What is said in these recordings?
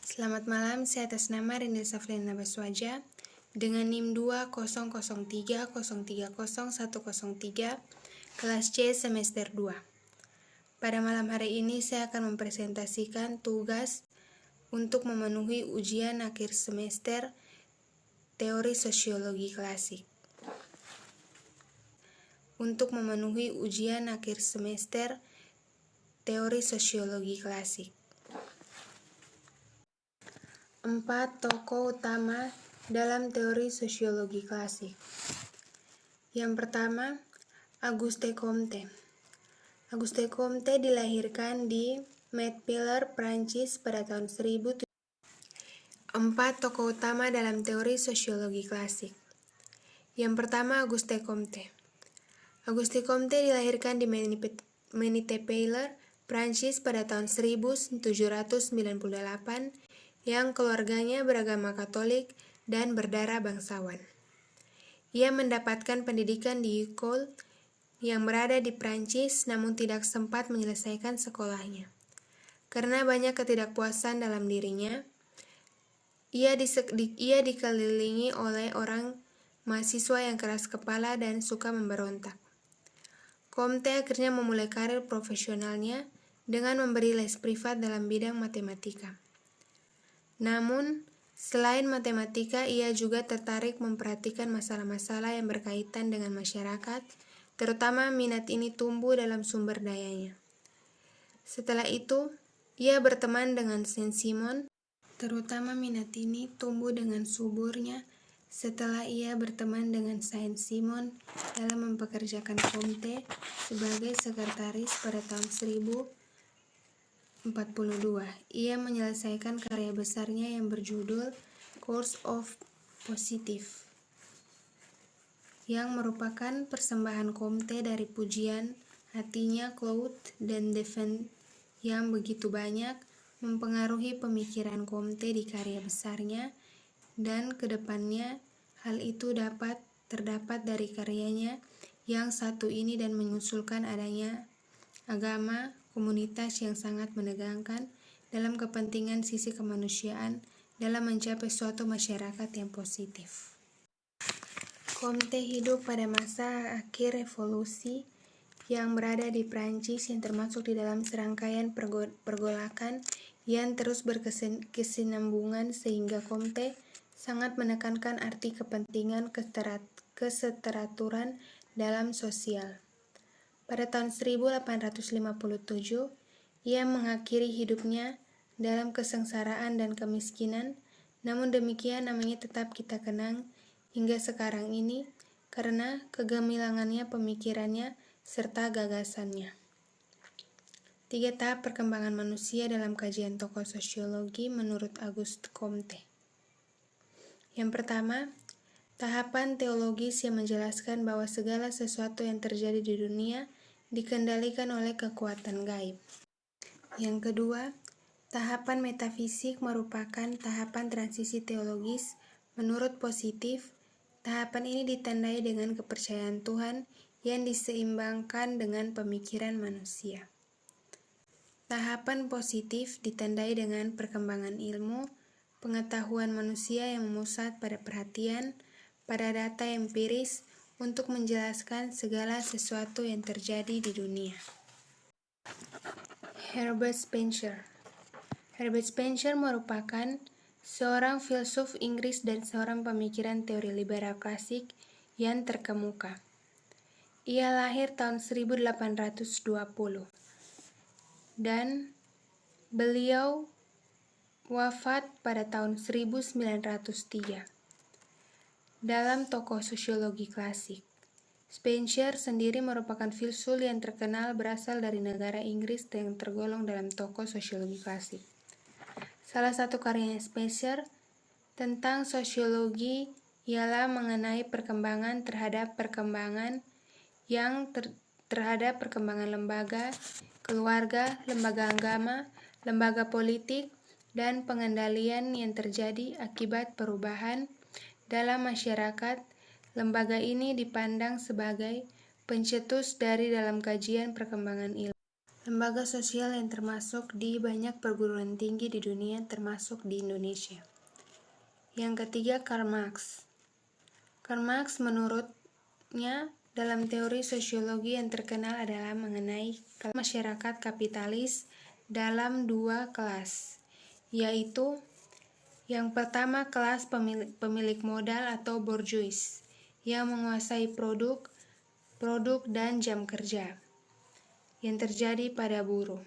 Selamat malam, saya atas nama Rinda Saflina Baswaja dengan NIM 20030300103 kelas C semester 2. Pada malam hari ini saya akan mempresentasikan tugas untuk memenuhi ujian akhir semester teori sosiologi klasik. Untuk memenuhi ujian akhir semester teori sosiologi klasik. 4 tokoh utama dalam teori sosiologi klasik. Yang pertama, Auguste Comte. Auguste Comte dilahirkan di Montpellier, Prancis pada tahun 1700. 4 tokoh utama dalam teori sosiologi klasik. Yang pertama, Auguste Comte. Auguste Comte dilahirkan di Montpellier, Prancis pada tahun 1798 yang keluarganya beragama Katolik dan berdarah bangsawan. Ia mendapatkan pendidikan di École yang berada di Prancis namun tidak sempat menyelesaikan sekolahnya. Karena banyak ketidakpuasan dalam dirinya, ia dikelilingi oleh orang mahasiswa yang keras kepala dan suka memberontak. Comte akhirnya memulai karir profesionalnya dengan memberi les privat dalam bidang matematika. Namun, selain matematika, ia juga tertarik memperhatikan masalah-masalah yang berkaitan dengan masyarakat, terutama minat ini tumbuh dalam sumber dayanya. Setelah itu, ia berteman dengan Saint-Simon, terutama minat ini tumbuh dengan suburnya setelah ia berteman dengan Saint-Simon dalam mempekerjakan Comte sebagai sekretaris pada tahun 1042. Ia menyelesaikan karya besarnya yang berjudul Course of Positive, yang merupakan persembahan Comte dari pujian hatinya Claude dan Devin yang begitu banyak mempengaruhi pemikiran Comte di karya besarnya, dan kedepannya hal itu dapat terdapat dari karyanya yang satu ini dan mengusulkan adanya agama komunitas yang sangat menegangkan dalam kepentingan sisi kemanusiaan dalam mencapai suatu masyarakat yang positif. Comte hidup pada masa akhir revolusi yang berada di Prancis yang termasuk di dalam serangkaian pergolakan yang terus berkesinambungan sehingga Comte sangat menekankan arti kepentingan keseteraturan dalam sosial. Pada tahun 1857, ia mengakhiri hidupnya dalam kesengsaraan dan kemiskinan, namun demikian namanya tetap kita kenang hingga sekarang ini karena kegemilangannya pemikirannya serta gagasannya. 3 tahap perkembangan manusia dalam kajian tokoh sosiologi menurut Auguste Comte. Yang pertama, tahapan teologis yang menjelaskan bahwa segala sesuatu yang terjadi di dunia dikendalikan oleh kekuatan gaib. Yang kedua, tahapan metafisik merupakan tahapan transisi teologis menurut positif. Tahapan ini ditandai dengan kepercayaan Tuhan yang diseimbangkan dengan pemikiran manusia. Tahapan positif ditandai dengan perkembangan ilmu, pengetahuan manusia yang memusat pada perhatian, pada data empiris untuk menjelaskan segala sesuatu yang terjadi di dunia. Herbert Spencer. Herbert Spencer merupakan seorang filsuf Inggris dan seorang pemikiran teori liberal klasik yang terkemuka. Ia lahir tahun 1820 dan beliau wafat pada tahun 1903. Dalam tokoh sosiologi klasik, Spencer sendiri merupakan filsuf yang terkenal berasal dari negara Inggris yang tergolong dalam tokoh sosiologi klasik. Salah satu karyanya Spencer tentang sosiologi ialah mengenai perkembangan terhadap perkembangan lembaga, keluarga, lembaga agama, lembaga politik, dan pengendalian yang terjadi akibat perubahan dalam masyarakat. Lembaga ini dipandang sebagai pencetus dari dalam kajian perkembangan ilmu. lembaga sosial yang termasuk di banyak perguruan tinggi di dunia termasuk di Indonesia. Yang ketiga, Karl Marx. Karl Marx menurutnya dalam teori sosiologi yang terkenal adalah mengenai masyarakat kapitalis dalam dua kelas, yaitu yang pertama kelas pemilik modal atau bourgeois yang menguasai produk dan jam kerja yang terjadi pada buruh.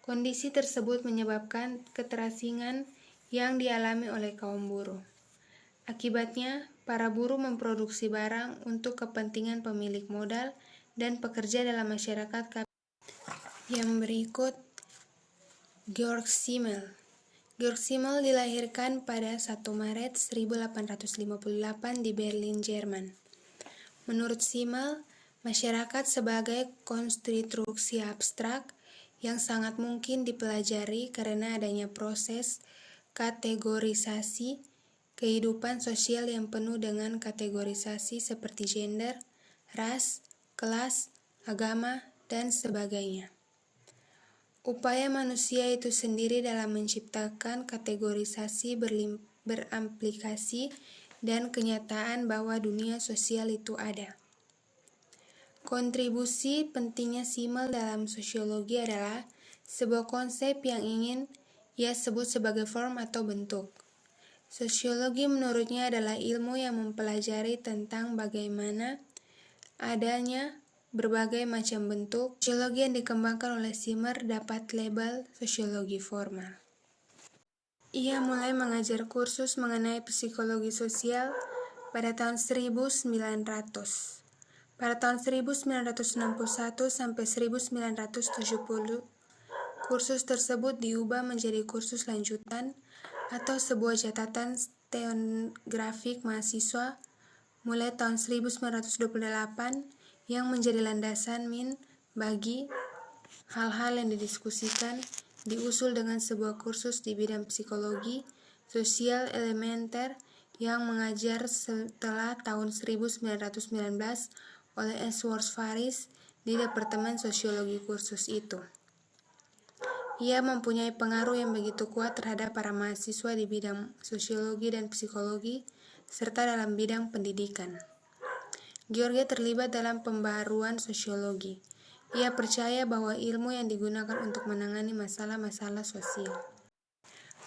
Kondisi tersebut menyebabkan keterasingan yang dialami oleh kaum buruh. Akibatnya, para buruh memproduksi barang untuk kepentingan pemilik modal dan pekerja dalam masyarakat kapitalis. Yang berikut, Georg Simmel. Georg Simmel dilahirkan pada 1 Maret 1858 di Berlin, Jerman. Menurut Simmel, masyarakat sebagai konstruksi abstrak yang sangat mungkin dipelajari karena adanya proses kategorisasi kehidupan sosial yang penuh dengan kategorisasi seperti gender, ras, kelas, agama, dan sebagainya. Upaya manusia itu sendiri dalam menciptakan kategorisasi berimplikasi dan kenyataan bahwa dunia sosial itu ada. Kontribusi pentingnya Simmel dalam sosiologi adalah sebuah konsep yang ingin ia sebut sebagai form atau bentuk. Sosiologi menurutnya adalah ilmu yang mempelajari tentang bagaimana adanya berbagai macam bentuk. Sosiologi yang dikembangkan oleh Simmel dapat label sosiologi formal. Ia mulai mengajar kursus mengenai psikologi sosial pada tahun 1900. Pada tahun 1961 sampai 1970, kursus tersebut diubah menjadi kursus lanjutan atau sebuah catatan stenografik mahasiswa mulai tahun 1928 yang menjadi landasan bagi hal-hal yang didiskusikan diusul dengan sebuah kursus di bidang psikologi sosial elementer yang mengajar setelah tahun 1919 oleh Edward Faris di Departemen Sosiologi kursus itu. Ia mempunyai pengaruh yang begitu kuat terhadap para mahasiswa di bidang sosiologi dan psikologi, serta dalam bidang pendidikan. George terlibat dalam pembaharuan sosiologi. Ia percaya bahwa ilmu yang digunakan untuk menangani masalah-masalah sosial,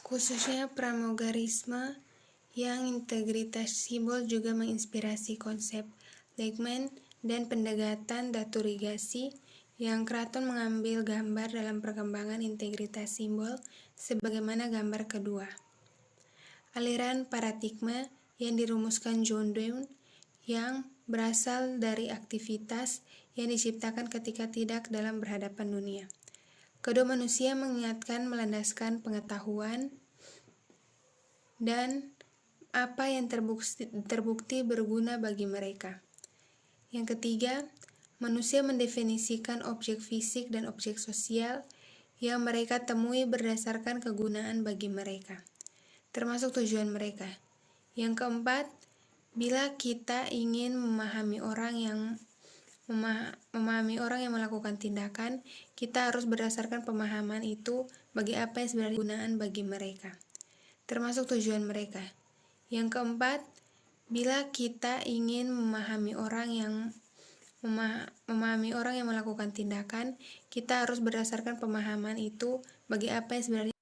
khususnya pramogarisme yang integritas simbol, juga menginspirasi konsep Leibniz dan pendekatan daturigasi yang Kraton mengambil gambar dalam perkembangan integritas simbol sebagaimana gambar kedua. Aliran paradigma yang dirumuskan John Dewey yang berasal dari aktivitas yang diciptakan ketika tidak dalam berhadapan dunia. Kedua manusia mengingatkan melandaskan pengetahuan dan apa yang terbukti berguna bagi mereka. Yang ketiga, manusia mendefinisikan objek fisik dan objek sosial yang mereka temui berdasarkan kegunaan bagi mereka, termasuk tujuan mereka. Yang keempat, bila kita ingin memahami orang yang melakukan tindakan, kita harus berdasarkan pemahaman itu bagi apa yang sebenarnya kegunaan bagi mereka, termasuk tujuan mereka. Yang keempat, bila kita ingin memahami orang yang melakukan tindakan, kita harus berdasarkan pemahaman itu bagi apa yang sebenarnya.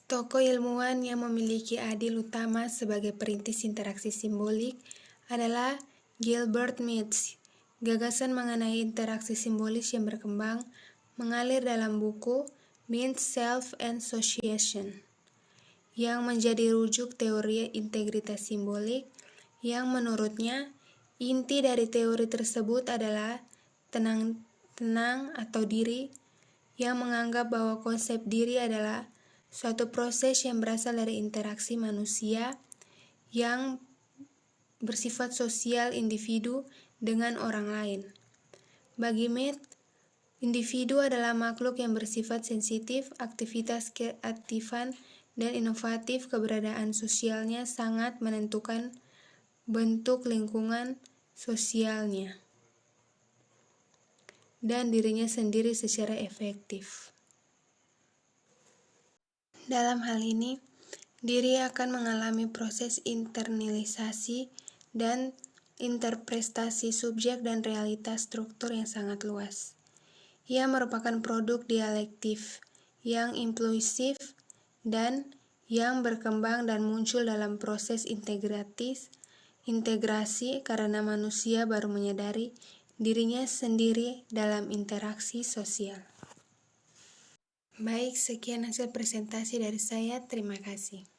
Tokoh ilmuwan yang memiliki adil utama sebagai perintis interaksi simbolik adalah Gilbert Mead. Gagasan mengenai interaksi simbolis yang berkembang mengalir dalam buku Means, Self, and Association, yang menjadi rujuk teori integritas simbolik, yang menurutnya inti dari teori tersebut adalah tenang atau diri, yang menganggap bahwa konsep diri adalah suatu proses yang berasal dari interaksi manusia yang bersifat sosial individu dengan orang lain. Bagi Mead, individu adalah makhluk yang bersifat sensitif, aktivitas keaktifan dan inovatif. Keberadaan sosialnya sangat menentukan bentuk lingkungan sosialnya. dan dirinya sendiri secara efektif. Dalam hal ini, diri akan mengalami proses internalisasi dan interpretasi subjek dan realitas struktur yang sangat luas. Ia merupakan produk dialektif yang impulsif dan yang berkembang dan muncul dalam proses integrasi karena manusia baru menyadari dirinya sendiri dalam interaksi sosial. Baik, sekian hasil presentasi dari saya. Terima kasih.